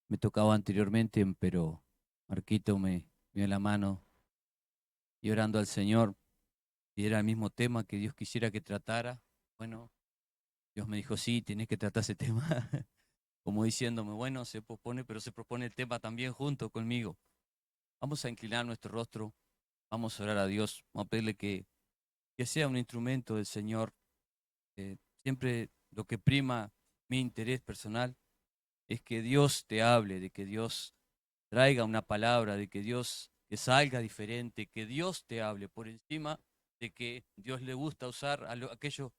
me tocaba anteriormente, pero Marquito me dio la mano y orando al Señor, y era el mismo tema que Dios quisiera que tratara. Bueno, Dios me dijo, sí, tienes que tratar ese tema, como diciéndome, bueno, se propone, pero se propone el tema también junto conmigo. Vamos a inclinar nuestro rostro, vamos a orar a Dios, vamos a pedirle que sea un instrumento del Señor. Siempre lo que prima mi interés personal es que Dios te hable, de que Dios traiga una palabra, de que Dios que salga diferente, que Dios te hable por encima de que Dios le gusta usar aquello.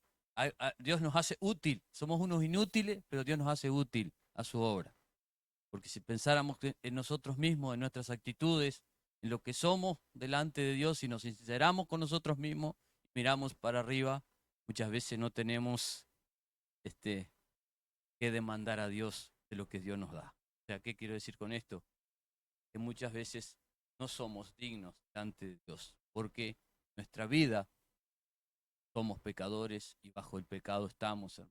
Dios nos hace útil, somos unos inútiles, pero Dios nos hace útil a su obra. Porque si pensáramos en nosotros mismos, en nuestras actitudes, en lo que somos delante de Dios y nos sinceramos con nosotros mismos, miramos para arriba, muchas veces no tenemos este, que demandar a Dios de lo que Dios nos da. O sea, ¿qué quiero decir con esto? Que muchas veces no somos dignos delante de Dios, porque nuestra vida somos pecadores y bajo el pecado estamos.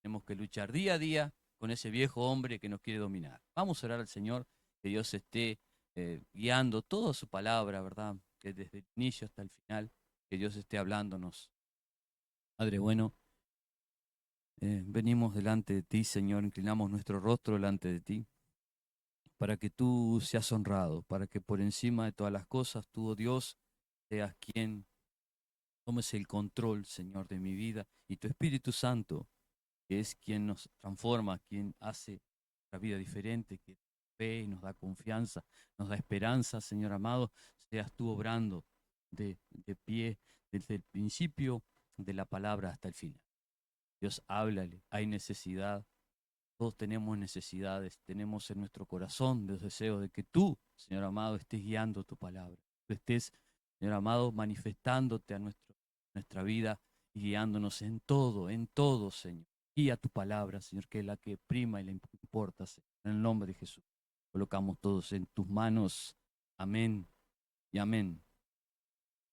Tenemos que luchar día a día con ese viejo hombre que nos quiere dominar. Vamos a orar al Señor, que Dios esté guiando toda su palabra, ¿verdad? Que desde el inicio hasta el final, que Dios esté hablándonos. Padre bueno, venimos delante de ti, Señor, inclinamos nuestro rostro delante de ti, para que tú seas honrado, para que por encima de todas las cosas, tú, oh Dios, seas quien tomes el control, Señor, de mi vida, y tu Espíritu Santo, que es quien nos transforma, quien hace la vida diferente, que fe y nos da confianza, nos da esperanza, Señor amado, seas tú obrando de pie desde el principio de la palabra hasta el final. Dios, háblale, hay necesidad, todos tenemos necesidades, tenemos en nuestro corazón los deseos de que tú, Señor amado, estés guiando tu palabra, tú estés, Señor amado, manifestándote a nuestra vida y guiándonos en todo, Señor. Guía tu palabra, Señor, que es la que prima y le importa, Señor. En el nombre de Jesús, colocamos todos en tus manos. Amén y amén.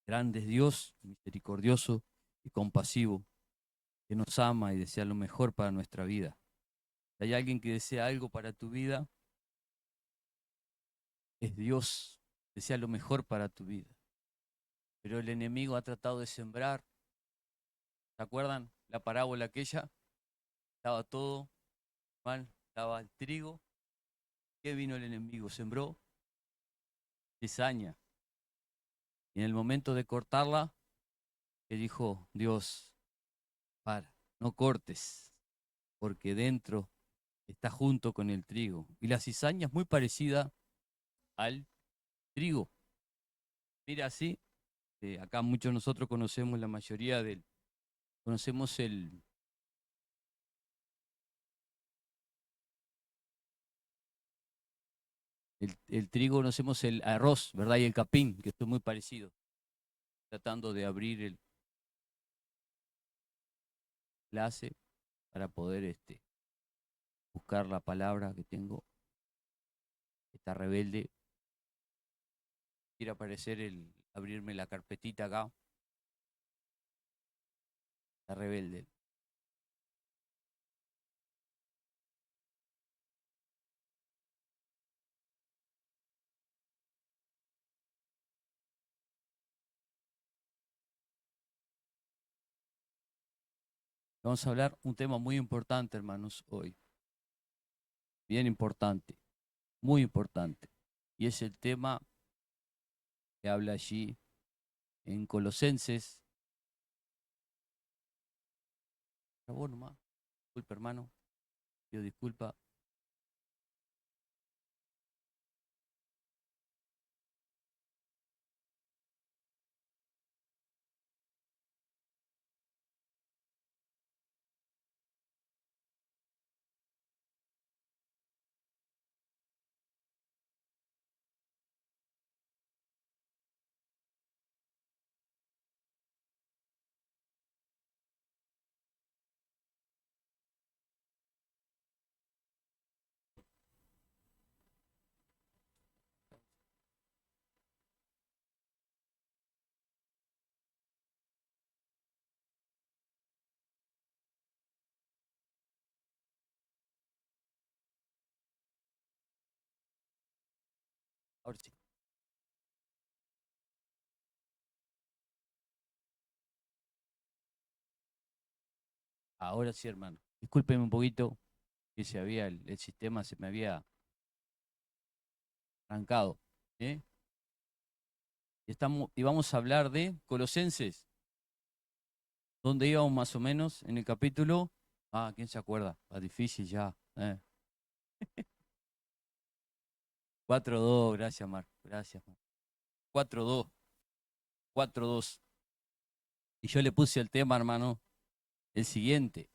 Grande es Dios, misericordioso y compasivo, que nos ama y desea lo mejor para nuestra vida. Si hay alguien que desea algo para tu vida, es Dios, desea lo mejor para tu vida. Pero el enemigo ha tratado de sembrar. ¿Se acuerdan la parábola aquella? Estaba todo mal, estaba el trigo. ¿Qué vino el enemigo? Sembró cizaña. Y en el momento de cortarla, le dijo Dios, para, no cortes, porque dentro está junto con el trigo. Y la cizaña es muy parecida al trigo. Mira así, acá muchos de nosotros conocemos la mayoría conocemos el trigo, conocemos el arroz, ¿verdad? Y el capín, que son muy parecidos. Tratando de abrir el enlace para poder buscar la palabra que tengo. Está rebelde. Quiere aparecer abrirme la carpetita acá. Está rebelde. Vamos a hablar un tema muy importante, hermanos, hoy. Bien importante, muy importante. Y es el tema que habla allí en Colosenses. Por favor, nomás. Disculpa, hermano. Pido disculpa. Ahora sí. Ahora sí, hermano. Discúlpeme un poquito que el sistema se me había arrancado. ¿Eh? Y vamos a hablar de Colosenses, donde íbamos más o menos en el capítulo. Ah, ¿quién se acuerda? Ah, difícil ya. 4:2, gracias, Marco. Gracias, Marco. 4:2, 4:2. Y yo le puse el tema, hermano, el siguiente.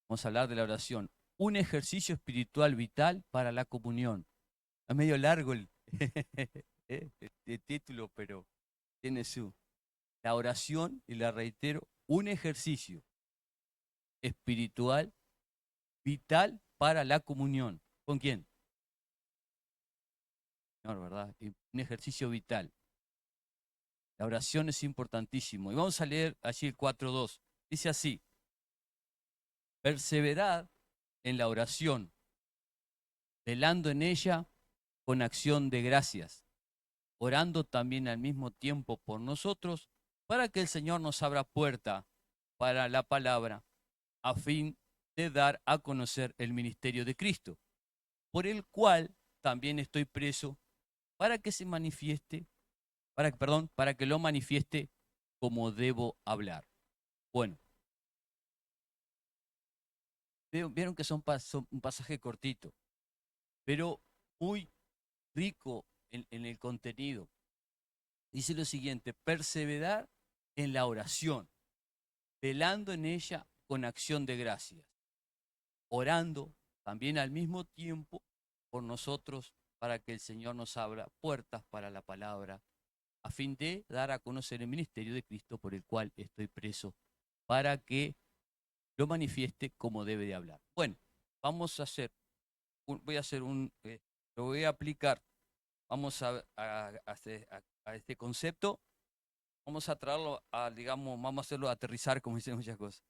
Vamos a hablar de la oración. Un ejercicio espiritual vital para la comunión. Es medio largo el título, pero tiene su. La oración, y la reitero, un ejercicio espiritual vital para la comunión. ¿Con quién? Señor, ¿verdad? Y un ejercicio vital. La oración es importantísimo. Y vamos a leer allí el 4:2. Dice así: perseverad en la oración, velando en ella con acción de gracias, orando también al mismo tiempo por nosotros, para que el Señor nos abra puerta para la palabra, a fin de dar a conocer el ministerio de Cristo, por el cual también estoy preso, para que se manifieste, para que lo manifieste como debo hablar. Bueno, vieron que son un pasaje cortito, pero muy rico en el contenido. Dice lo siguiente: perseverar en la oración, velando en ella con acción de gracias, orando también al mismo tiempo por nosotros, para que el Señor nos abra puertas para la palabra, a fin de dar a conocer el ministerio de Cristo, por el cual estoy preso, para que lo manifieste como debe de hablar. Bueno, vamos a hacer, voy a hacer lo voy a aplicar, vamos a este concepto, vamos a traerlo digamos, vamos a hacerlo aterrizar, como dicen muchas cosas.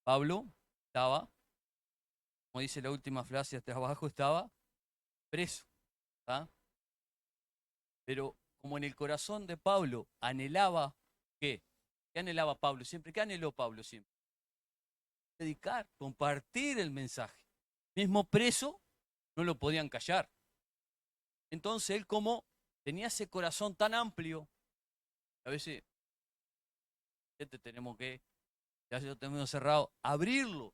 Pablo estaba, como dice la última frase hasta abajo, estaba preso, ¿tá? Pero como en el corazón de Pablo anhelaba, ¿qué? ¿Qué anhelaba Pablo siempre? ¿Qué anheló Pablo siempre? Predicar, compartir el mensaje. Mismo preso, no lo podían callar. Entonces él, como tenía ese corazón tan amplio, a veces tenemos que, ya lo tenemos cerrado, abrirlo,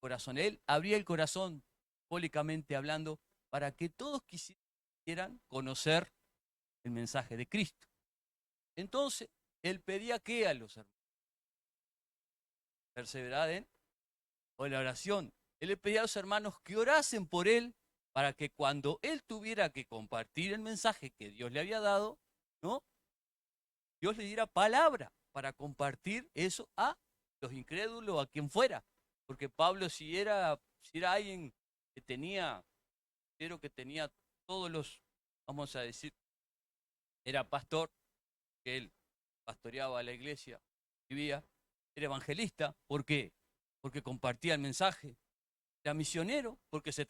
corazón. Él abría el corazón, simbólicamente hablando, para que todos quisieran conocer el mensaje de Cristo. Entonces, él pedía que a los hermanos perseverar en la oración. Él le pedía a los hermanos que orasen por él, para que cuando él tuviera que compartir el mensaje que Dios le había dado, ¿no? Dios le diera palabra para compartir eso a los incrédulos, a quien fuera. Porque Pablo, si era alguien que tenía, creo que tenía todos los, vamos a decir, era pastor, que él pastoreaba la iglesia, vivía, era evangelista. ¿Por qué? Porque compartía el mensaje. Era misionero, porque se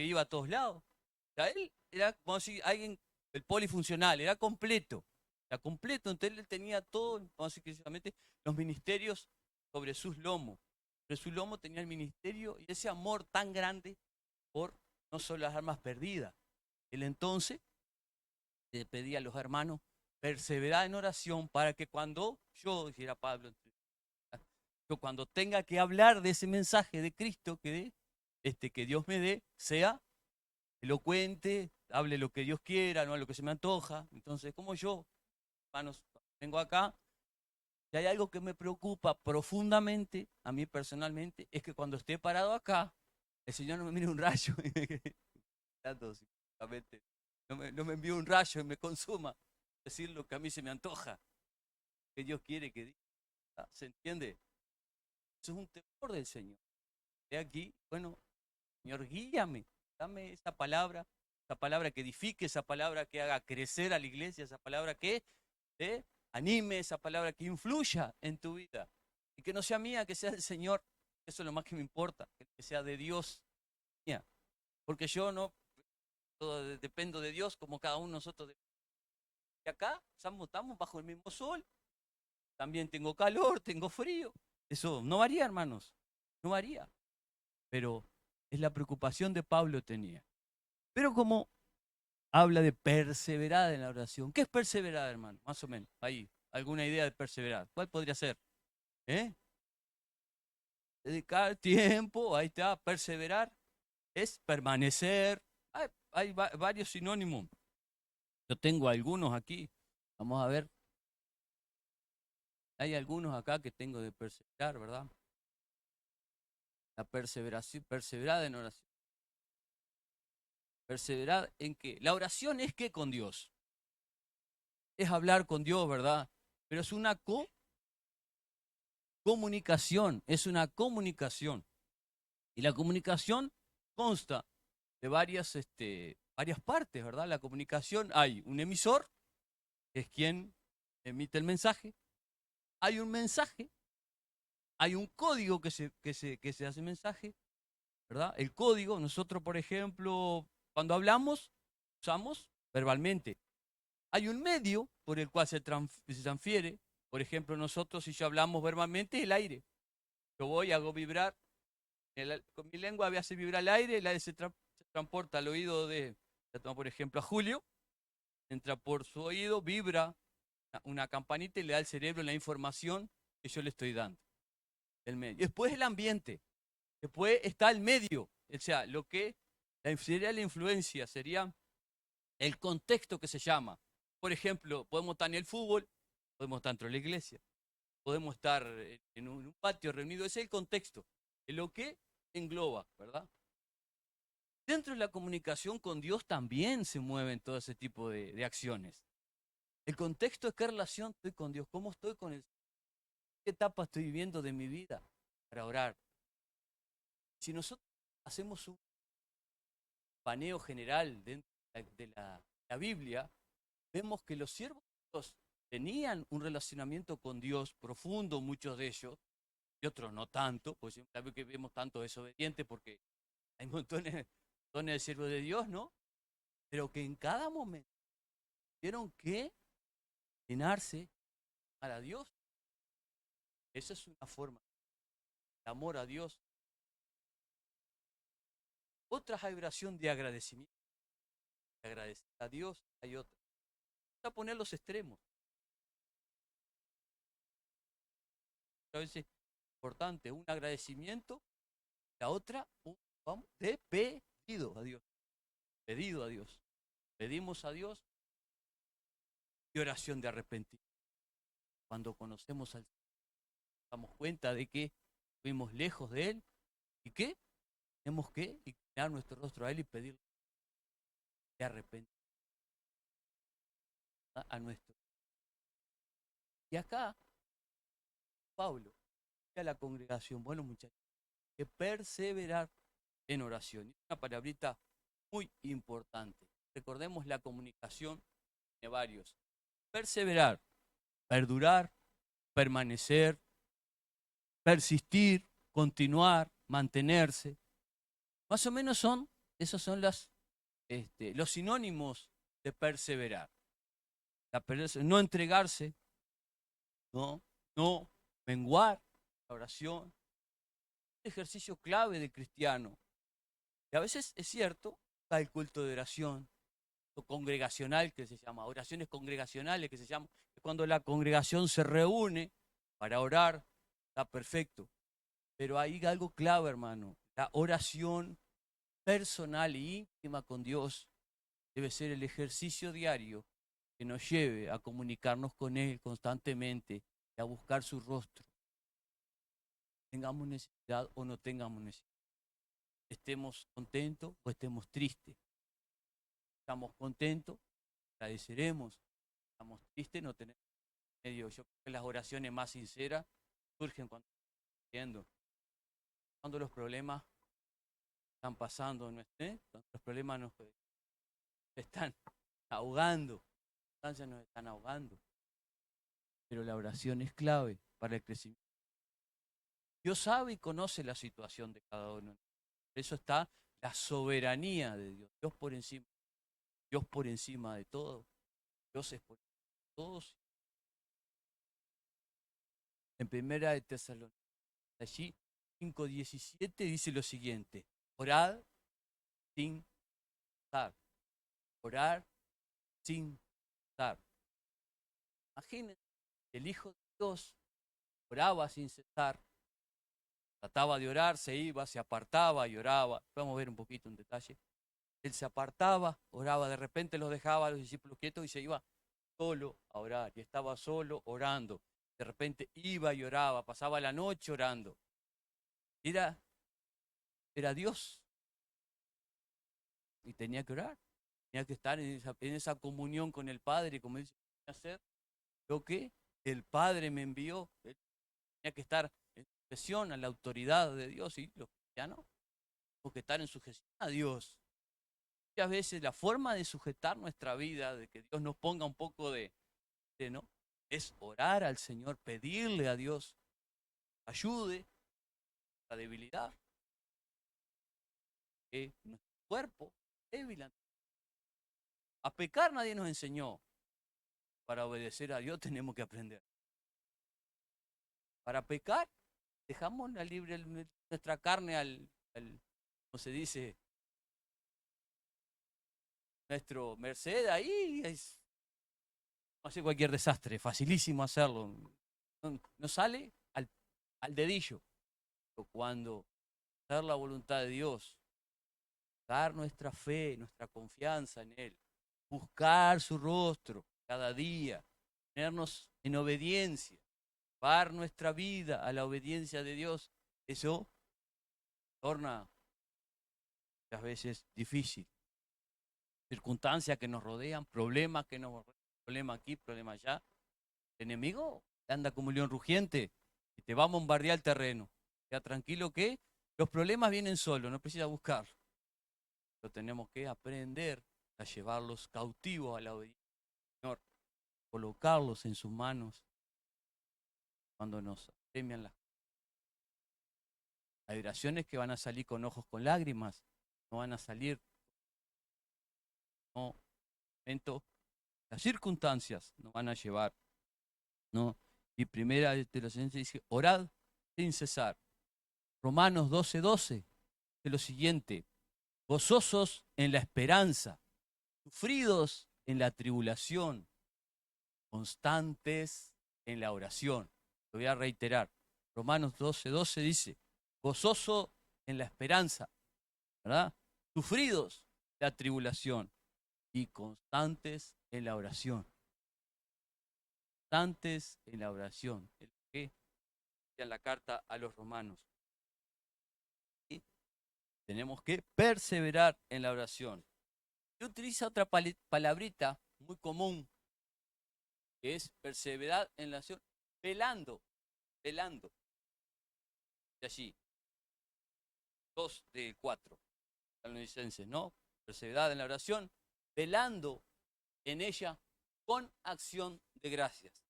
iba a todos lados. O sea, él era, vamos a decir, alguien, el polifuncional, era completo. Era completo, entonces él tenía todo, vamos a decir, precisamente, los ministerios sobre sus lomos. Sobre su lomo tenía el ministerio y ese amor tan grande por no solo las almas perdidas. Él entonces le pedía a los hermanos perseverar en oración, para que cuando yo, dijera Pablo, yo cuando tenga que hablar de ese mensaje de Cristo que Dios me dé, sea elocuente, hable lo que Dios quiera, no a lo que se me antoja. Entonces, como yo, hermanos, vengo acá, y hay algo que me preocupa profundamente, a mí personalmente, es que cuando esté parado acá, el Señor no me mire un rayo, no me envíe un rayo y me consuma, decir lo que a mí se me antoja, que Dios quiere que diga. ¿Se entiende? Eso es un temor del Señor. De aquí, bueno, Señor, guíame, dame esa palabra que edifique, esa palabra que haga crecer a la iglesia, esa palabra que te anime, esa palabra que influya en tu vida. Y que no sea mía, que sea del Señor. Eso es lo más que me importa, que sea de Dios, mía. Porque yo no, dependo de Dios como cada uno de nosotros. Y acá estamos bajo el mismo sol. También tengo calor, tengo frío. Eso no varía, hermanos. No varía. Pero es la preocupación de Pablo tenía. Pero como habla de perseverar en la oración. ¿Qué es perseverar, hermano? Más o menos. Ahí, alguna idea de perseverar. ¿Cuál podría ser? ¿Eh? Dedicar tiempo, ahí está. Perseverar es permanecer. Hay varios sinónimos. Yo tengo algunos aquí. Vamos a ver. Hay algunos acá que tengo de perseverar, ¿verdad? La perseveración, perseverar en oración. Perseverar en qué? La oración es que con Dios. Es hablar con Dios, ¿verdad? Pero es una comunicación, es una comunicación. Y la comunicación consta de varias partes, ¿verdad? La comunicación, hay un emisor, que es quien emite el mensaje, hay un mensaje, hay un código que se hace mensaje, ¿verdad? El código, nosotros, por ejemplo, cuando hablamos, usamos verbalmente. Hay un medio por el cual se transfiere. Por ejemplo, nosotros, si yo hablamos verbalmente, el aire. Yo voy, hago vibrar, con mi lengua me hace vibrar el aire se transporta al oído por ejemplo, a Julio, entra por su oído, vibra una campanita y le da al cerebro la información que yo le estoy dando. El medio. Después el ambiente. Después está el medio. O sea, sería la influencia, sería el contexto que se llama. Por ejemplo, podemos estar en el fútbol, podemos estar dentro de la iglesia, podemos estar en un patio reunido. Ese es el contexto, es lo que engloba, ¿verdad? Dentro de la comunicación con Dios también se mueven todo ese tipo de acciones. El contexto es qué relación estoy con Dios, cómo estoy con Él, qué etapa estoy viviendo de mi vida para orar. Si nosotros hacemos un paneo general dentro de la Biblia, vemos que los siervos de Dios tenían un relacionamiento con Dios profundo, muchos de ellos, y otros no tanto, pues siempre que vemos tanto desobedientes porque hay montones de siervos de Dios, ¿no? Pero que en cada momento tuvieron que llenarse a Dios. Esa es una forma de amor a Dios. Otra hay oración de agradecimiento. De agradecer a Dios hay otra. Vamos a poner los extremos. A veces es importante un agradecimiento, la otra de pedido a Dios. Pedido a Dios. Pedimos a Dios y oración de arrepentimiento. Cuando conocemos al Señor, damos cuenta de que fuimos lejos de Él y que tenemos que inclinar nuestro rostro a Él y pedirle de arrepentimiento a nuestro. Y acá, Pablo, a la congregación, bueno muchachos, que perseverar en oración. Y una palabrita muy importante. Recordemos la comunicación de varios. Perseverar, perdurar, permanecer, persistir, continuar, mantenerse. Más o menos esos son los sinónimos de perseverar. No entregarse, no menguar la oración. Un ejercicio clave del cristiano. Y a veces es cierto, está el culto de oración, o congregacional que se llama, oraciones congregacionales que se llama, es cuando la congregación se reúne para orar, está perfecto. Pero hay algo clave, hermano, la oración personal e íntima con Dios debe ser el ejercicio diario que nos lleve a comunicarnos con Él constantemente y a buscar su rostro. Tengamos necesidad o no tengamos necesidad. Estemos contentos o estemos tristes. Estamos contentos, agradeceremos. Estamos tristes, no tenemos medio. Yo creo que las oraciones más sinceras surgen cuando estamos viendo, cuando los problemas están pasando, ¿no? Cuando los problemas nos están ahogando, las circunstancias nos están ahogando. Pero la oración es clave para el crecimiento. Dios sabe y conoce la situación de cada uno. Por eso está la soberanía de Dios, Dios por encima. Dios por encima de todo. Dios es por encima de todos. En primera de Tesalonicenses, allí 5:17 dice lo siguiente: orad sin cesar. Orar sin cesar. Imagínense, el Hijo de Dios oraba sin cesar. Trataba de orar, se iba, se apartaba y oraba. Vamos a ver un poquito en detalle. Él se apartaba, oraba, de repente los dejaba a los discípulos quietos y se iba solo a orar. Y estaba solo orando. De repente iba y oraba, pasaba la noche orando. Era Dios y tenía que orar. Tenía que estar en esa comunión con el Padre, como dice, hacer lo que el Padre me envió. Él tenía que estar en sujeción a la autoridad de Dios, y los cristianos tenemos que estar en sujeción a Dios. Muchas veces la forma de sujetar nuestra vida, de que Dios nos ponga un poco ¿no? Es orar al Señor, pedirle a Dios ayude a la debilidad, que nuestro cuerpo es débil. A pecar nadie nos enseñó. Para obedecer a Dios tenemos que aprender. Para pecar, dejamos la libre nuestra carne ¿cómo se dice? Nuestro merced ahí. Hace cualquier desastre, facilísimo hacerlo. No sale al dedillo. Pero cuando hacer la voluntad de Dios, dar nuestra fe, nuestra confianza en Él, buscar su rostro cada día, ponernos en obediencia, llevar nuestra vida a la obediencia de Dios, eso torna muchas veces difícil. Circunstancias que nos rodean, problemas que nos rodean, problema aquí, problema allá. El enemigo anda como un león rugiente y te va a bombardear el terreno. Ya tranquilo que los problemas vienen solos, no precisa buscar. Pero tenemos que aprender a llevarlos cautivos a la obediencia del Señor, colocarlos en sus manos cuando nos apremian las cosas. Hay oraciones que van a salir con ojos con lágrimas, no van a salir, no, las circunstancias nos van a llevar, ¿no? Y primera de Tesalonicenses dice, orad sin cesar. Romanos 12:12 dice lo siguiente: gozosos en la esperanza, sufridos en la tribulación, constantes en la oración. Lo voy a reiterar. Romanos 12:12 dice, gozoso en la esperanza, ¿verdad? Sufridos en la tribulación y constantes en la oración. Constantes en la oración. ¿El qué? En la carta a los romanos. ¿Sí? Tenemos que perseverar en la oración. Yo utilizo otra palabrita muy común, que es perseverar en la oración, velando, velando. Y allí, 2:4, Tesalonicenses, ¿no? Perseverar en la oración, velando en ella con acción de gracias.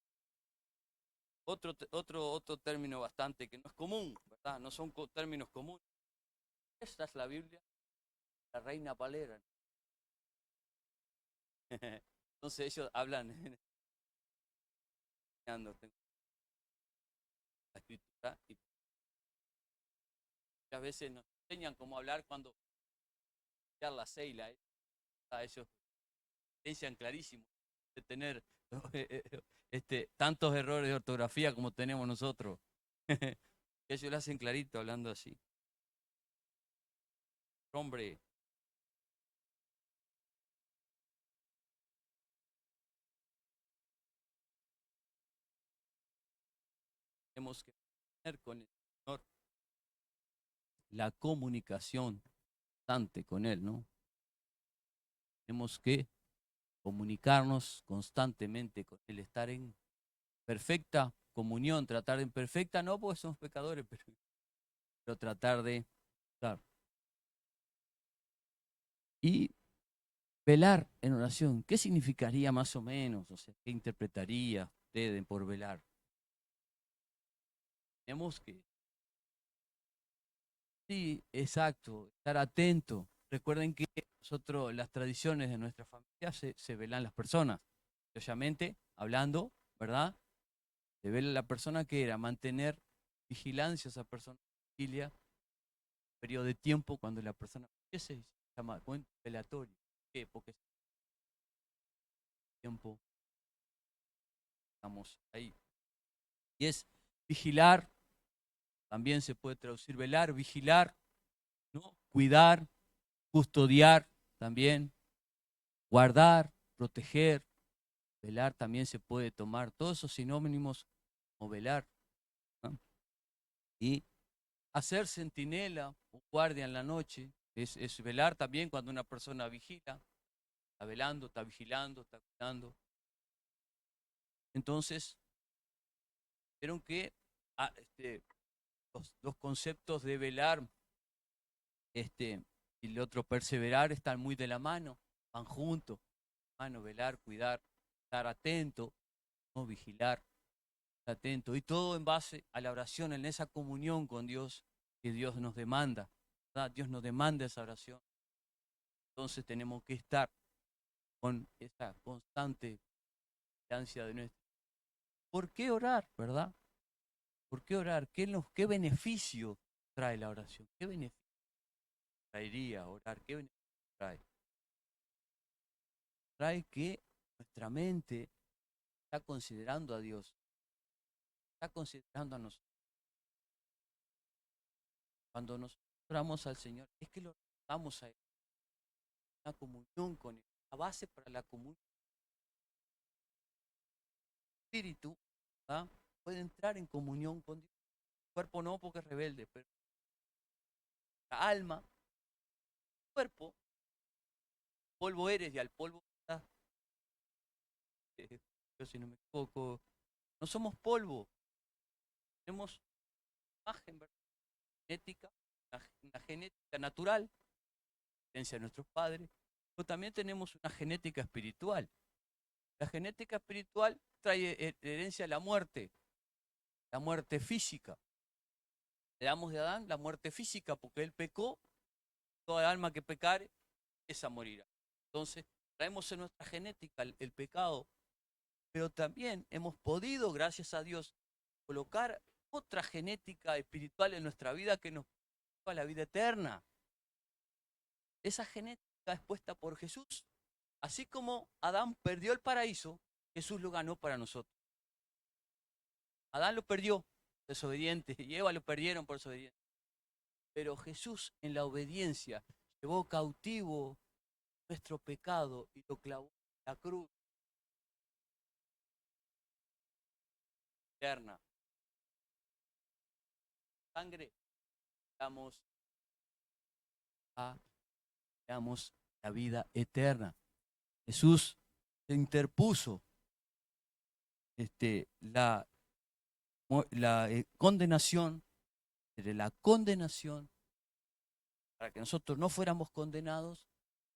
Otro término bastante que no es común, ¿verdad? No son términos comunes. Esta es la Biblia, la Reina Valera. Entonces ellos hablan la escritura y muchas veces nos enseñan cómo hablar cuando la Seila. Ellos enseñan clarísimo de tener tantos errores de ortografía como tenemos nosotros. Ellos lo hacen clarito hablando así. Hombre, tenemos que tener con el Señor la comunicación constante con Él, ¿no? Tenemos que comunicarnos constantemente con Él, estar en perfecta comunión, tratar en perfecta, no porque somos pecadores, pero tratar de estar. Y velar en oración, ¿qué significaría más o menos? O sea, ¿qué interpretaría ustedes por velar? Tenemos que, sí, exacto, estar atento. Recuerden que nosotros, las tradiciones de nuestra familia se velan las personas. Obviamente, hablando, ¿verdad? Se vela la persona que era mantener vigilancia a esa persona, vigilia, periodo de tiempo cuando la persona fallece, se llama cuento velatorio. ¿Por qué? Porque es tiempo, estamos ahí. Y es vigilar, también se puede traducir velar, vigilar, ¿no? Cuidar, custodiar también, guardar, proteger, velar también se puede tomar, todos esos sinónimos como velar, ¿no? Y hacer centinela o guardia en la noche, es velar también cuando una persona vigila, está velando, está vigilando, está cuidando. Entonces, vieron que los conceptos de velar y el otro perseverar están muy de la mano, van juntos, mano, velar, cuidar, estar atento, no vigilar, estar atento, y todo en base a la oración, en esa comunión con Dios que Dios nos demanda, ¿verdad? Dios nos demanda esa oración. Entonces tenemos que estar con esa constante vigilancia de nuestra. ¿Por qué orar, verdad? ¿Por qué orar? ¿Qué beneficio trae la oración? ¿Qué beneficio traería orar? ¿Qué beneficio trae? Trae que nuestra mente está considerando a Dios, está considerando a nosotros. Cuando nos oramos al Señor, es que lo damos a Él, una comunión con Él. La base para la comunión del Espíritu, ¿verdad? Puede entrar en comunión con Dios. El cuerpo no, porque es rebelde, pero la alma, el cuerpo, polvo eres y al polvo estás. Yo si no me equivoco, no somos polvo, tenemos imagen, ¿verdad? Genética, una genética natural, herencia de nuestros padres, pero también tenemos una genética espiritual. La genética espiritual trae herencia a la muerte física. Le damos de Adán la muerte física porque él pecó, toda alma que pecare, esa morirá. Entonces, traemos en nuestra genética el pecado, pero también hemos podido, gracias a Dios, colocar otra genética espiritual en nuestra vida que nos lleva a la vida eterna. Esa genética es puesta por Jesús. Así como Adán perdió el paraíso, Jesús lo ganó para nosotros. Adán lo perdió, desobediente, y Eva lo perdieron por desobediente. Pero Jesús en la obediencia llevó cautivo nuestro pecado y lo clavó en la cruz eterna. Sangre, damos damos la vida eterna. Jesús se interpuso la condenación, de la condenación, para que nosotros no fuéramos condenados.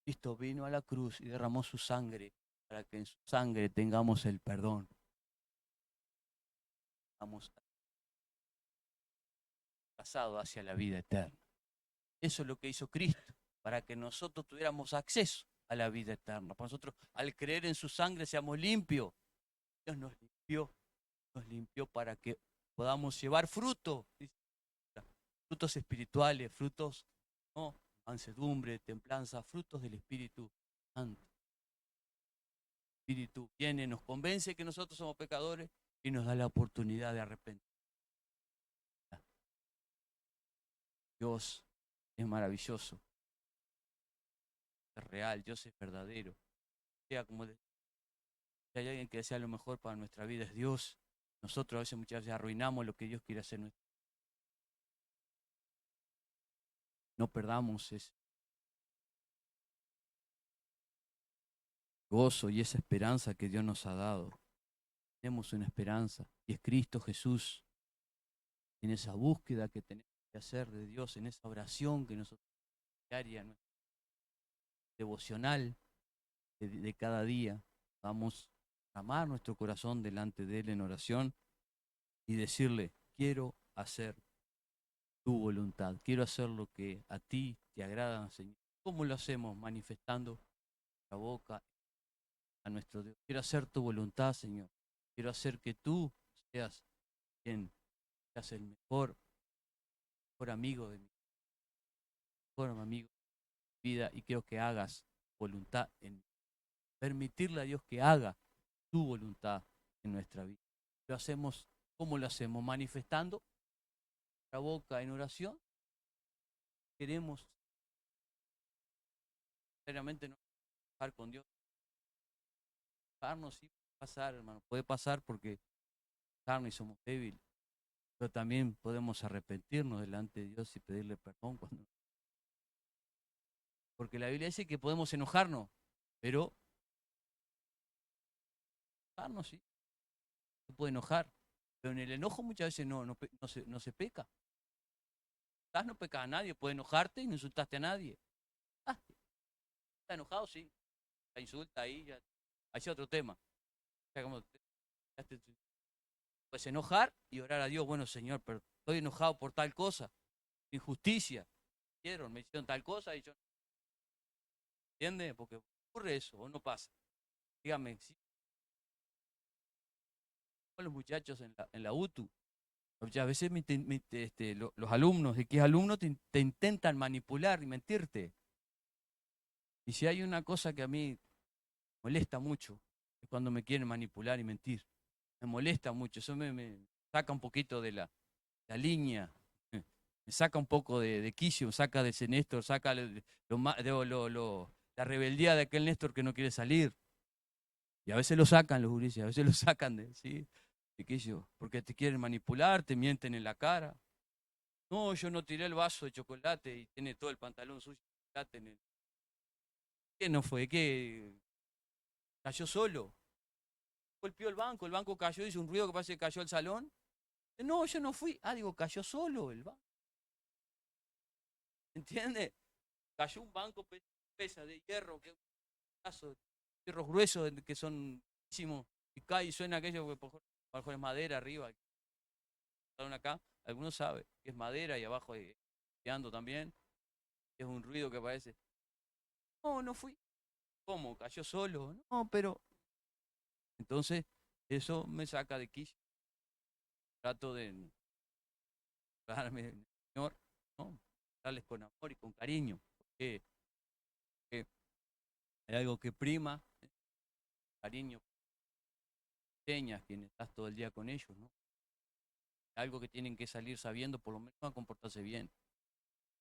Cristo vino a la cruz y derramó su sangre para que en su sangre tengamos el perdón. Estamos pasados hacia la vida eterna. Eso es lo que hizo Cristo, para que nosotros tuviéramos acceso a la vida eterna. Para nosotros, al creer en su sangre, seamos limpios. Dios nos limpió para que podamos llevar fruto, frutos espirituales, frutos, ¿no? Mansedumbre, templanza, frutos del Espíritu Santo. El Espíritu viene, nos convence que nosotros somos pecadores y nos da la oportunidad de arrepentir. Dios es maravilloso, es real, Dios es verdadero. Sea como si hay alguien que desea lo mejor para nuestra vida, es Dios. Nosotros a veces muchas veces arruinamos lo que Dios quiere hacer. No perdamos ese gozo y esa esperanza que Dios nos ha dado. Tenemos una esperanza y es Cristo Jesús. En esa búsqueda que tenemos que hacer de Dios, en esa oración que nosotros diaria, devocional de cada día, vamos a amar nuestro corazón delante de Él en oración y decirle, quiero hacer tu voluntad, quiero hacer lo que a ti te agrada, Señor. ¿Cómo lo hacemos? Manifestando la boca a nuestro Dios. Quiero hacer tu voluntad, Señor. Quiero hacer que tú seas quien seas el mejor amigo de mi mejor amigo de mi vida y quiero que hagas voluntad en mí. Permitirle a Dios que haga tu voluntad en nuestra vida. Lo hacemos, ¿cómo lo hacemos? Manifestando la boca en oración. Queremos, sinceramente, no trabajar con Dios. Dejarnos sí puede pasar, hermano. Puede pasar porque carne y somos débiles. Pero también podemos arrepentirnos delante de Dios y pedirle perdón cuando. Porque la Biblia dice que podemos enojarnos, pero enojarnos sí, se puede enojar. Pero en el enojo muchas veces no se peca. Quizás no pecas a nadie, puedes enojarte y no insultaste a nadie. Ah, está enojado, sí. La insulta ahí, ya. Ahí es otro tema. O sea, como puedes enojar y orar a Dios, bueno Señor, pero estoy enojado por tal cosa, injusticia. Me hicieron tal cosa y yo no. ¿Entiendes? Porque ocurre eso, o no pasa. Dígame, si los muchachos en la UTU, muchas veces los alumnos, de que es alumno, te intentan manipular y mentirte. Y si hay una cosa que a mí molesta mucho, es cuando me quieren manipular y mentir. Me molesta mucho, eso me saca un poquito de la línea, me saca un poco de quicio, me saca de ese Néstor, saca la rebeldía de aquel Néstor que no quiere salir. Y a veces lo sacan los gurises, a veces lo sacan ¿sí? De quicio, porque te quieren manipular, te mienten en la cara. No, yo no tiré el vaso de chocolate y tiene todo el pantalón suyo de chocolate en el. ¿Qué no fue? ¿Qué? ¿Cayó solo? Golpeó el banco cayó, hizo un ruido que parece que cayó el salón. No, yo no fui. Ah, digo, cayó solo el banco. ¿Entiendes? Cayó un banco pesa de hierro, que es un pedazo de hierros gruesos que son muchísimos. Y cae y suena aquello que por abajo es madera, arriba. Acá, algunos saben que es madera y abajo es piando también. Es un ruido que parece. No, no fui. ¿Cómo? ¿Cayó solo? No, pero. Entonces, eso me saca de quicio. Trato de darme, Señor, ¿no? Darles con amor y con cariño. Porque hay algo que prima, cariño, señas, quienes estás todo el día con ellos, ¿no? Algo que tienen que salir sabiendo, por lo menos a comportarse bien.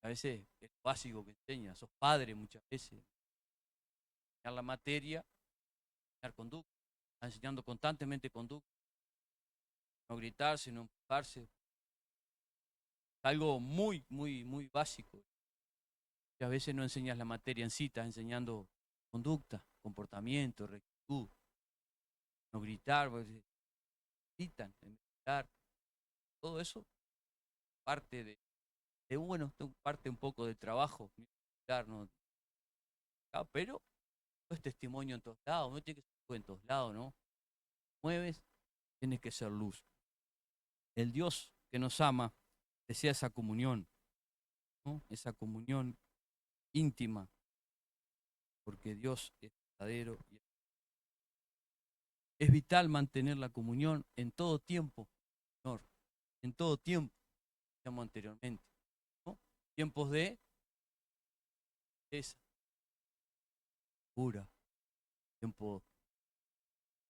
A veces es básico que enseña, sos padre muchas veces. Enseñar la materia, enseñar conducta, está enseñando constantemente conducta, no gritarse, no empujarse. Es algo muy, muy, muy básico. Y a veces no enseñas la materia en sí, estás enseñando conducta, comportamiento, rectitud, no gritar, porque gritan, en gritar. Todo eso parte bueno, parte un poco del trabajo, ¿no? Pero no es testimonio en todos lados, no tiene que ser en todos lados, ¿no? Mueves, tienes que ser luz. El Dios que nos ama desea esa comunión, ¿no? Esa comunión íntima, porque Dios es verdadero y es vital mantener la comunión en todo tiempo, Señor, en todo tiempo, como anteriormente, ¿no? Tiempos de esa pura, tiempo,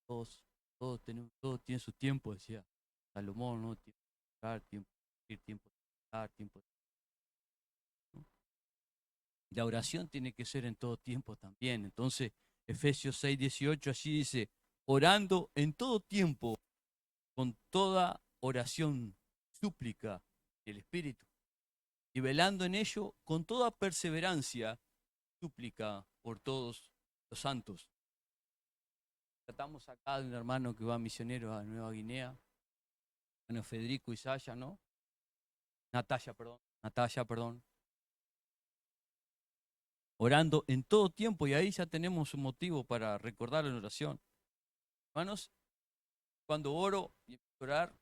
todos, todos tienen su tiempo, decía Salomón, ¿no? Tiempo de orar, tiempo de ir, tiempo de orar, tiempo de. ¿No? Y la oración tiene que ser en todo tiempo también. Entonces, Efesios 6:18 allí dice, orando en todo tiempo, con toda oración, súplica del Espíritu, y velando en ello con toda perseverancia, súplica por todos los santos. Tratamos acá de un hermano que va misionero a Nueva Guinea, hermano Federico Isaya, ¿no? Natalia, perdón. Orando en todo tiempo, y ahí ya tenemos un motivo para recordar en oración. Hermanos, cuando oro y empiezo a orar,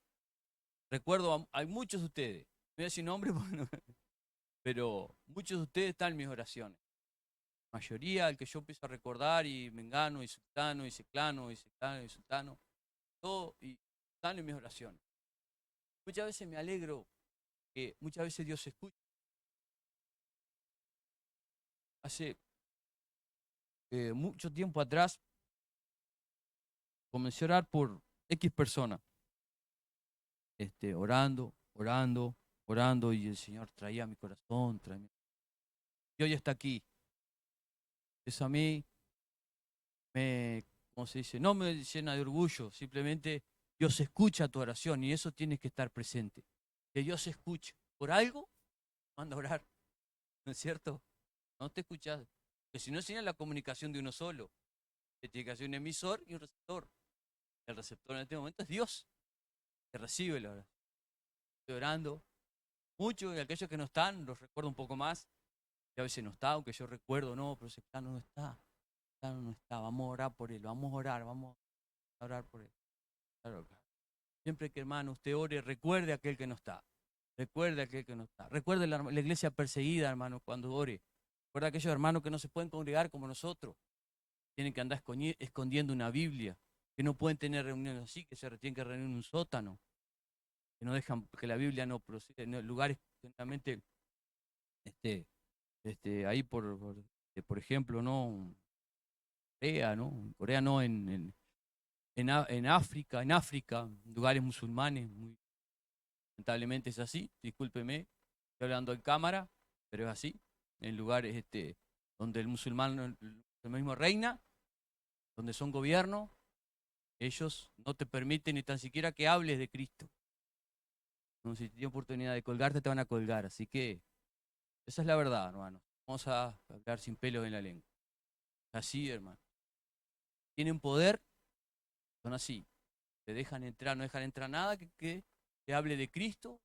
recuerdo hay muchos de ustedes, no voy a decir nombres, pero muchos de ustedes están en mis oraciones. mayoría, el que yo empiezo a recordar y mengano y sultano y ciclano y ciclano y sultano, todo y sultano en mis oraciones. Muchas veces me alegro que muchas veces Dios escucha. Hace mucho tiempo atrás comencé a orar por X persona, orando, orando, orando, y el Señor traía mi corazón, y hoy está aquí. Eso a mí ¿cómo se dice? No me llena de orgullo, simplemente Dios escucha tu oración y eso tiene que estar presente. Que Dios escucha. Por algo, manda a orar, ¿no es cierto? No te escuchas, porque si no sería la comunicación de uno solo. Que tiene que hacer un emisor y un receptor. El receptor en este momento es Dios, que recibe la oración. Estoy orando mucho y aquellos que no están, los recuerdo un poco más. Y a veces no está, aunque yo recuerdo, no, pero ese plano no está. Ese plano no está, vamos a orar por él, vamos a orar por él. Claro, claro. Siempre que, hermano, usted ore, recuerde a aquel que no está. Recuerde a aquel que no está. Recuerde la iglesia perseguida, hermano, cuando ore. Recuerde a aquellos hermanos que no se pueden congregar como nosotros. Tienen que andar escondiendo una Biblia. Que no pueden tener reuniones así, que se tienen que reunir en un sótano. Que no dejan que la Biblia no proceda en lugares generalmente, ahí por ejemplo, ¿no? Corea, ¿no? En Corea no, en África, lugares musulmanes, muy, lamentablemente es así, discúlpeme, estoy hablando en cámara, pero es así, en lugares donde el musulmanismo reina, donde son gobiernos, ellos no te permiten ni tan siquiera que hables de Cristo. No, si tienes oportunidad de colgarte, te van a colgar, así que esa es la verdad, hermano. Vamos a hablar sin pelos en la lengua. Así, hermano. Tienen poder, son así. Te dejan entrar, no dejan entrar nada que hable de Cristo,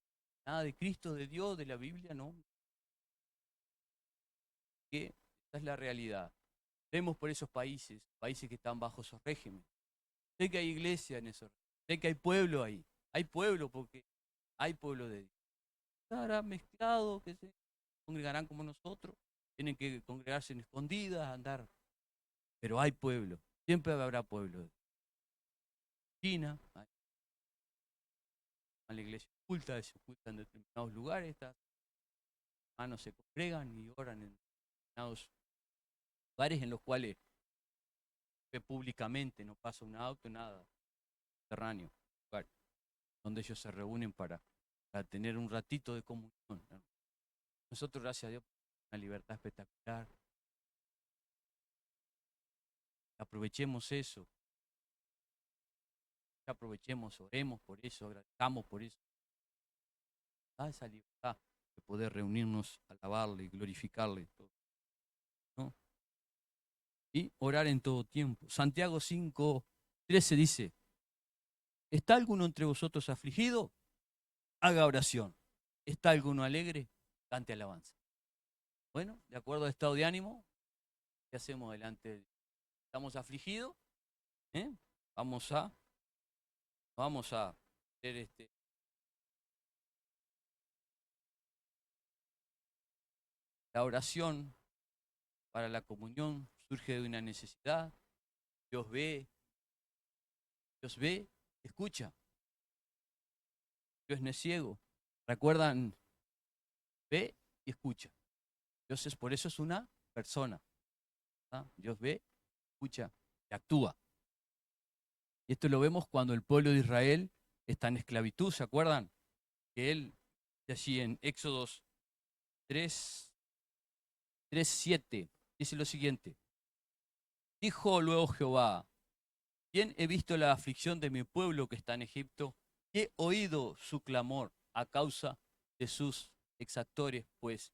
nada de Cristo, de Dios, de la Biblia, no. Que esa es la realidad. Vemos por esos países, países que están bajo esos regímenes. Sé que hay iglesia en esos regímenes, sé que hay pueblo ahí. Hay pueblo porque hay pueblo de Dios. Estará mezclado, que se congregarán como nosotros, tienen que congregarse en escondidas, andar. Pero hay pueblo, siempre habrá pueblo. China, hay la iglesia oculta, se oculta en determinados lugares, estas hermanos se congregan y oran en determinados lugares en los cuales públicamente no pasa un auto, nada, subterráneo, lugar donde ellos se reúnen para tener un ratito de comunión, ¿no? Nosotros, gracias a Dios, una libertad espectacular. Aprovechemos eso, aprovechemos, oremos por eso, agradezcamos por eso. Da esa libertad de poder reunirnos, alabarle, glorificarle, todo, ¿no? Y orar en todo tiempo. Santiago 5:13 dice: ¿está alguno entre vosotros afligido? Haga oración. ¿Está alguno alegre? Cante alabanza. Bueno, de acuerdo al estado de ánimo, ¿qué hacemos delante? ¿Estamos afligidos? ¿Eh? Vamos a hacer la oración para la comunión surge de una necesidad. Dios ve, Dios ve, escucha. Dios no es ciego. ¿Recuerdan? Ve y escucha. Dios es, por eso es una persona. ¿Ah? Dios ve, escucha y actúa. Y esto lo vemos cuando el pueblo de Israel está en esclavitud, ¿se acuerdan? Que él, allí en Éxodos 3:7, dice lo siguiente: dijo luego Jehová, bien he visto la aflicción de mi pueblo que está en Egipto, y he oído su clamor a causa de sus exactores, pues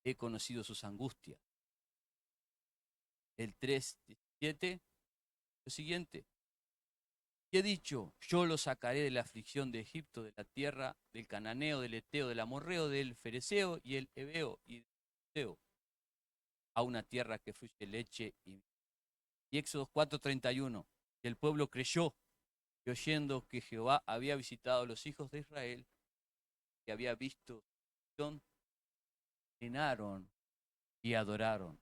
he conocido sus angustias. El 3:17, lo siguiente: y he dicho, yo los sacaré de la aflicción de Egipto, de la tierra del cananeo, del eteo, del amorreo, del fereceo y el heveo y del jebuseo, a una tierra que fluye leche y miel. Y Éxodo 4:31, y el pueblo creyó, y oyendo que Jehová había visitado a los hijos de Israel, que había visto su aflicción, llenaron y adoraron.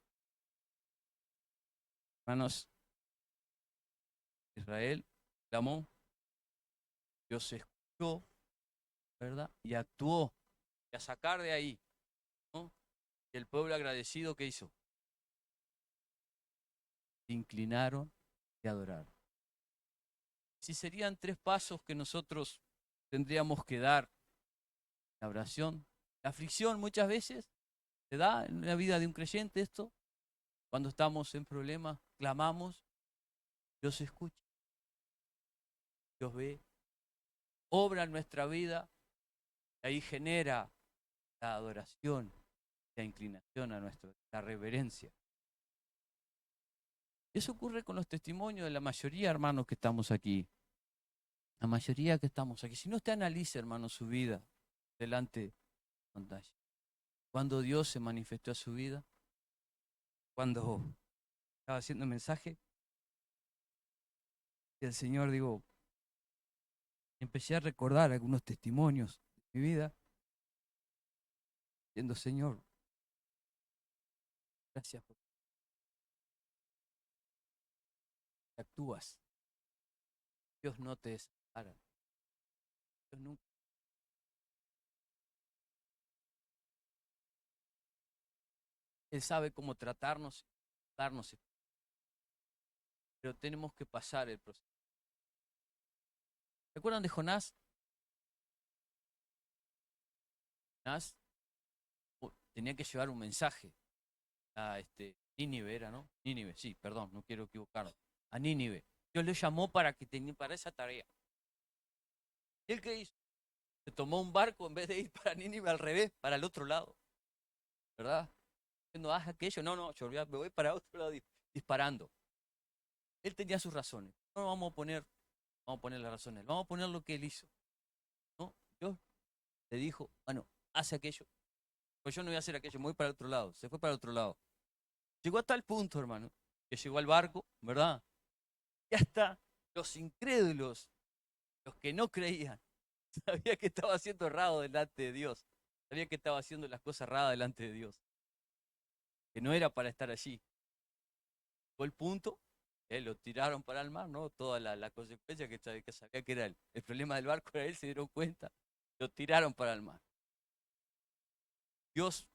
Hermanos, Israel clamó, Dios escuchó, ¿verdad? Y actuó, y a sacar de ahí, ¿no? Y el pueblo agradecido, ¿qué hizo? Se inclinaron y adoraron. Si serían 3 pasos que nosotros tendríamos que dar, la oración, la aflicción muchas veces se da en la vida de un creyente esto, cuando estamos en problemas, clamamos, Dios escucha, Dios ve, obra en nuestra vida, y ahí genera la adoración, la inclinación a la reverencia. Eso ocurre con los testimonios de la mayoría, hermanos, que estamos aquí. La mayoría que estamos aquí. Si no usted analiza, hermano, su vida delante de la pantalla. Cuando Dios se manifestó a su vida, cuando estaba haciendo mensaje, y el Señor, digo, empecé a recordar algunos testimonios de mi vida, diciendo, Señor, gracias porque actúas. Dios no te desampara. Dios nunca. Él sabe cómo tratarnos, darnos, pero tenemos que pasar el proceso. ¿Recuerdan de Jonás? Jonás tenía que llevar un mensaje a Nínive, era, ¿no? Nínive, sí, perdón, no quiero equivocarme. A Nínive. Dios le llamó para esa tarea. ¿Y él qué hizo? Se tomó un barco en vez de ir para Nínive al revés, para el otro lado, ¿verdad? No haz aquello, no, yo me voy para otro lado disparando. Él tenía sus razones. No vamos a poner las razones, vamos a poner lo que él hizo, ¿no? Dios le dijo, bueno, hace aquello. Pues yo no voy a hacer aquello, me voy para el otro lado. Se fue para el otro lado. Llegó a tal punto, hermano, que llegó al barco, ¿verdad? Y hasta los incrédulos, los que no creían, sabía que estaba haciendo errado delante de Dios. Sabía que estaba haciendo las cosas erradas delante de Dios. Que no era para estar allí. Llegó el punto, lo tiraron para el mar, ¿no? Toda la consecuencia que sabía que era el problema del barco era él, se dieron cuenta. Lo tiraron para el mar. Dios,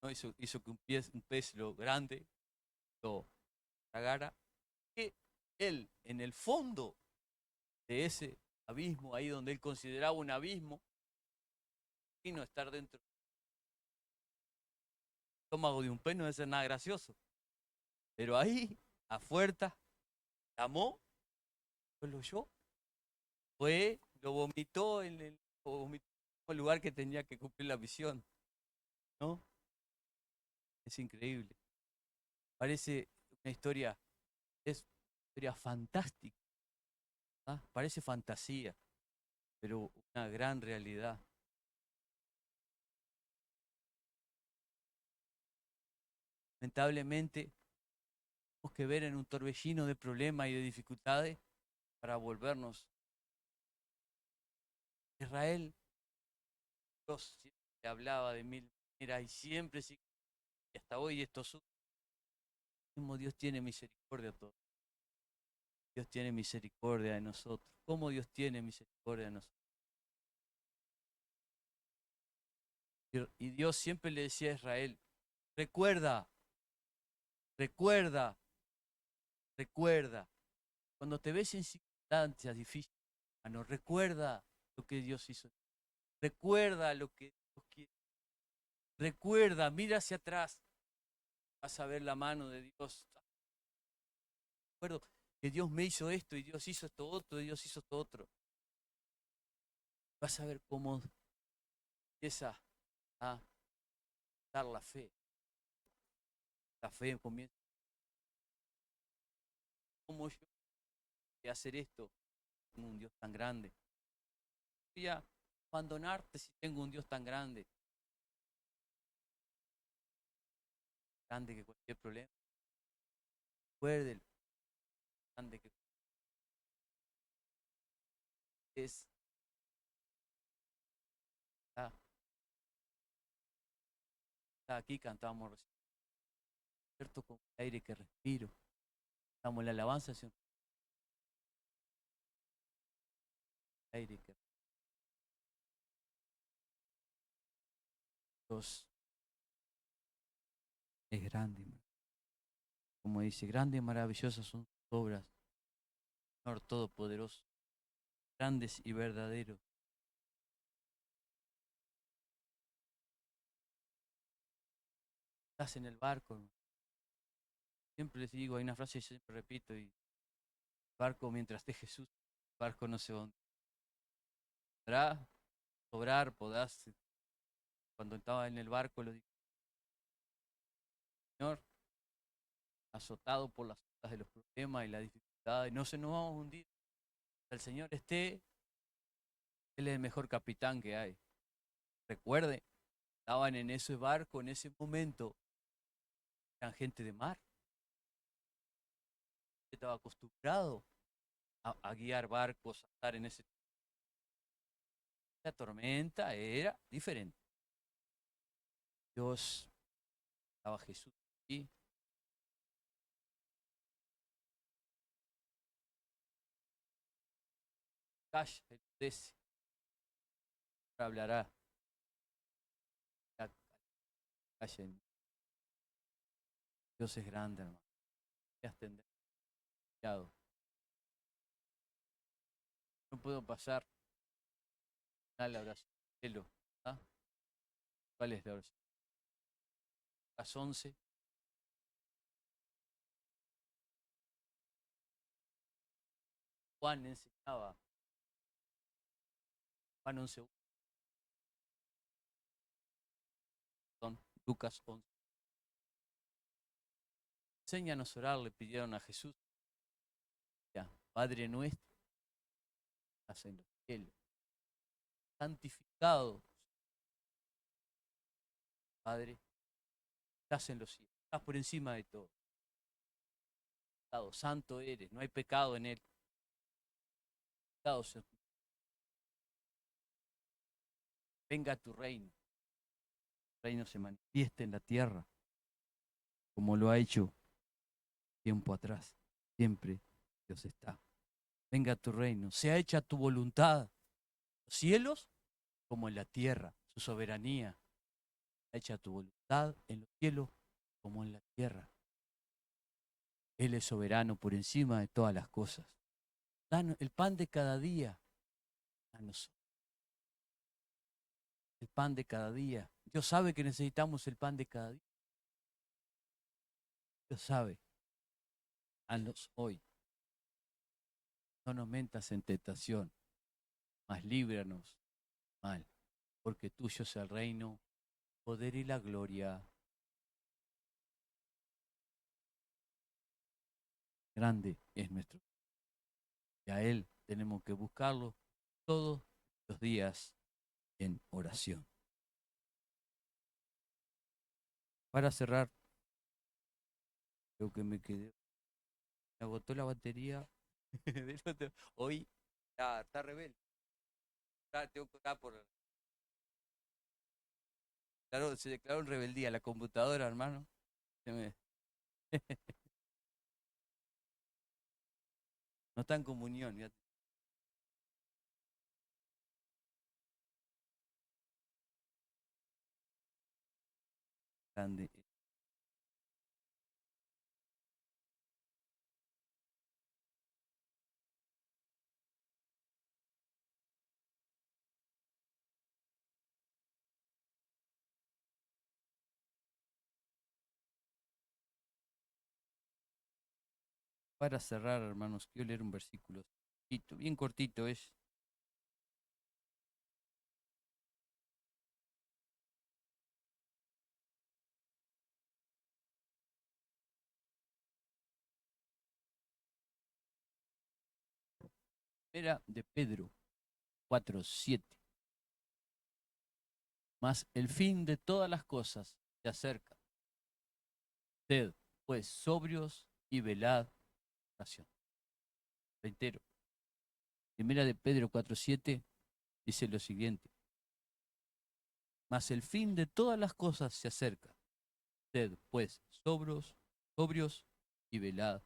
¿no? hizo que un pez lo grande lo tragara. Que él, en el fondo de ese abismo, ahí donde él consideraba un abismo, vino a estar dentro del estómago de un pez, no debe ser nada gracioso. Pero ahí, a fuerza, llamó, lo oyó, lo vomitó vomitó en el lugar que tenía que cumplir la misión, ¿no? Es increíble. Parece una historia, es una historia fantástica, ¿ah? Parece fantasía, pero una gran realidad. Lamentablemente, tenemos que ver en un torbellino de problemas y de dificultades para volvernos. Israel, Dios siempre hablaba de mil maneras y siempre, sí, y hasta hoy estos últimos, Dios tiene misericordia de todos. Dios tiene misericordia de nosotros. ¿Cómo Dios tiene misericordia de nosotros? Y Dios siempre le decía a Israel, recuerda, recuerda, recuerda. Cuando te ves en circunstancias difíciles, hermano, recuerda lo que Dios hizo. Recuerda lo que Dios quiere. Recuerda, mira hacia atrás. Vas a ver la mano de Dios. Recuerdo que Dios me hizo esto y Dios hizo esto otro y Dios hizo esto otro. Vas a ver cómo empieza a dar la fe. La fe comienza. ¿Cómo yo voy a hacer esto con un Dios tan grande? Voy a abandonarte si tengo un Dios tan grande. Grande que cualquier problema. Recuérdelo. Grande que es. Está, está aquí, cantamos recién. Cierto como el aire que respiro. Damos la alabanza, Señor. Aire que Dios es grande. Como dice, grandes y maravillosas son tus obras, Señor Todopoderoso. Grandes y verdaderos. Estás en el barco, hermano. Siempre les digo, hay una frase que siempre repito, y el barco mientras esté Jesús, el barco no se va a hundir. Podrá sobrar, podrás. Cuando estaba en el barco, lo dije, Señor, azotado por las olas de los problemas y la dificultad, y no se nos vamos a hundir. El Señor esté, Él es el mejor capitán que hay. Recuerde, estaban en ese barco en ese momento, eran gente de mar, estaba acostumbrado a guiar barcos, a estar en ese. La tormenta era diferente. Dios, estaba Jesús aquí. Calla, enmudece, hablará. Calla. Dios es grande, hermano. Voy a extender demasiado. No puedo pasar a la oración del cielo. ¿Ah? ¿Cuál es la oración? Las 11. Juan enseñaba. Juan 11. Perdón, Lucas 11. Enséñanos a orar, le pidieron a Jesús. Ya, Padre nuestro, estás en los cielos. Santificado, Padre, estás en los cielos. Estás por encima de todo. Santo eres, no hay pecado en él. Señor. Venga a tu reino. Tu reino se manifieste en la tierra, como lo ha hecho tiempo atrás. Siempre Dios está. Venga a tu reino. Sea hecha tu voluntad. Los cielos como en la tierra. Su soberanía. Hecha tu voluntad en los cielos como en la tierra. Él es soberano por encima de todas las cosas. Danos el pan de cada día. Danos el pan de cada día. Dios sabe que necesitamos el pan de cada día. Dios sabe. Danos hoy. No nos metas en tentación, mas líbranos mal, porque tuyo es el reino, el poder y la gloria. Grande es nuestro. Y a Él tenemos que buscarlo todos los días en oración. Para cerrar, creo que me quedé. Me agotó la batería. Hoy está rebelde. Tengo que orar por. Claro, se declaró en rebeldía la computadora, hermano. No está en comunión. Ya. Grande. Para cerrar, hermanos, quiero leer un versículo. Bien cortito es. Era de Pedro 4:7. Mas el fin de todas las cosas se acerca. Sed, pues, sobrios y velad oración. Reitero. Primera de Pedro 4:7 dice lo siguiente. Mas el fin de todas las cosas se acerca. Sed, pues, sobrios y velad.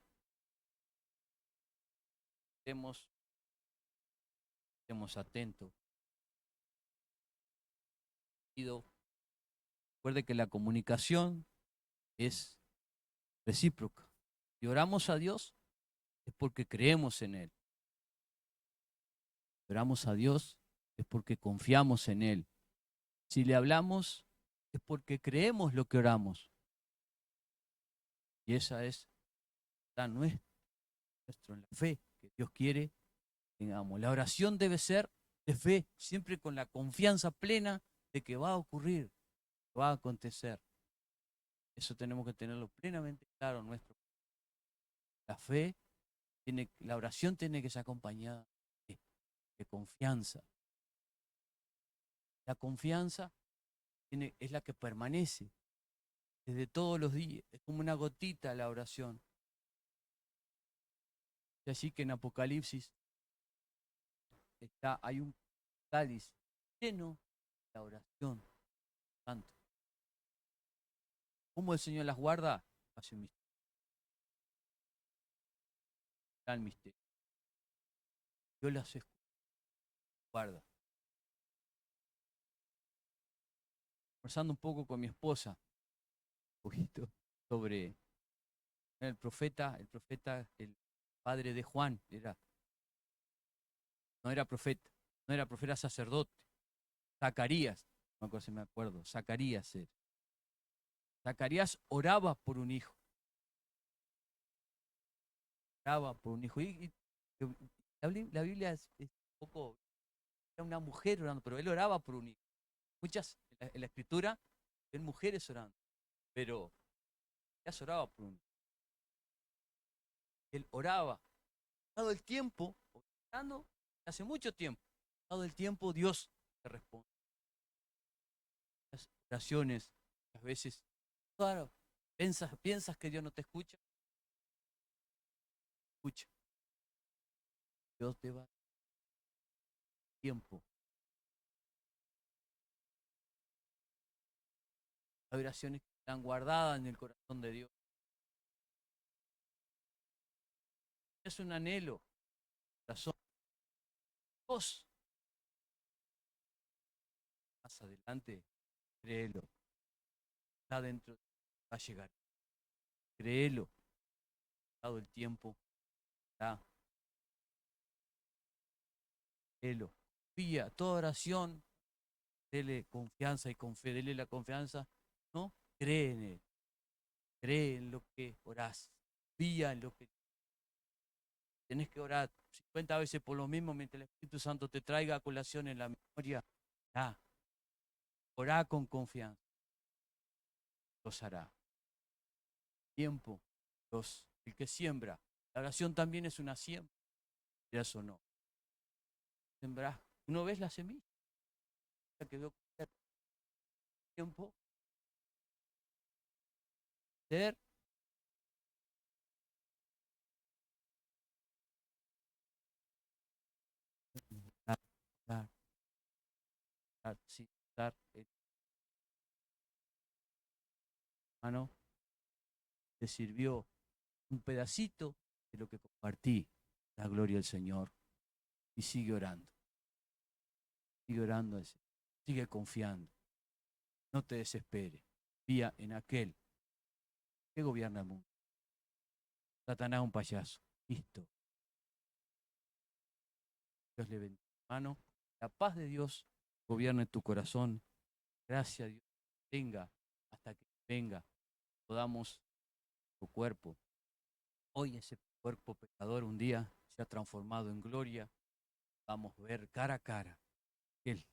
estemos atentos. Recuerde que la comunicación es recíproca. Si oramos a Dios es porque creemos en Él. Si oramos a Dios es porque confiamos en Él. Si le hablamos es porque creemos lo que oramos. Y esa es nuestra en la fe que Dios quiere que tengamos. La oración debe ser de fe, siempre con la confianza plena de que va a ocurrir, va a acontecer. Eso tenemos que tenerlo plenamente claro. La fe, la oración tiene que ser acompañada de confianza. La confianza es la que permanece desde todos los días. Es como una gotita la oración. Es así que en Apocalipsis hay un cáliz lleno de la oración santo. ¿Cómo el Señor las guarda? Hace un misterio. Gran misterio. Yo las guarda. Conversando un poco con mi esposa, un poquito, sobre el profeta, el padre de Juan, no era profeta, era sacerdote. Zacarías, no me acuerdo si me acuerdo, Zacarías era. Zacarías oraba por un hijo. Oraba por un hijo. Y la Biblia es un poco, era una mujer orando, pero él oraba por un hijo. Muchas, en la escritura, ven mujeres orando, pero Zacarías oraba por un hijo. Él oraba. Dado el tiempo, orando hace mucho tiempo, dado el tiempo, Dios te responde. Las oraciones, muchas veces, claro, piensas que Dios no te escucha. Escucha. Dios te va a dar tiempo. Hay oraciones que están guardadas en el corazón de Dios. Es un anhelo, corazón. Dios, más adelante, créelo. Está dentro, va a llegar. Créelo. Dado el tiempo, está. Créelo. Confía, toda oración, dele confianza y confía, dele la confianza, ¿no? Cree en Él. Cree en lo que orás. Confía en lo que tenés que orar 50 veces por lo mismo mientras el Espíritu Santo te traiga a colación en la memoria. Orá con confianza. Dios hará. Tiempo. Dios, el que siembra. La oración también es una siembra. Eso no. Sembrás. ¿Uno ves la semilla? Quedó tiempo. Ser. Sí, dar. Hermano, te sirvió un pedacito de lo que compartí. La gloria del Señor. Y sigue orando. Sigue orando. Sigue confiando. No te desesperes. Confía en aquel que gobierna el mundo. Satanás es un payaso. Listo. Dios le bendiga. Hermano, la paz de Dios gobierne tu corazón. Gracias a Dios. Tenga hasta que venga. Podamos tu cuerpo. Hoy ese cuerpo pecador un día se ha transformado en gloria. Vamos a ver cara a cara. Él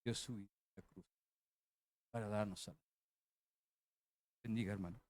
dio su vida a la cruz para darnos salud. Bendiga, hermano.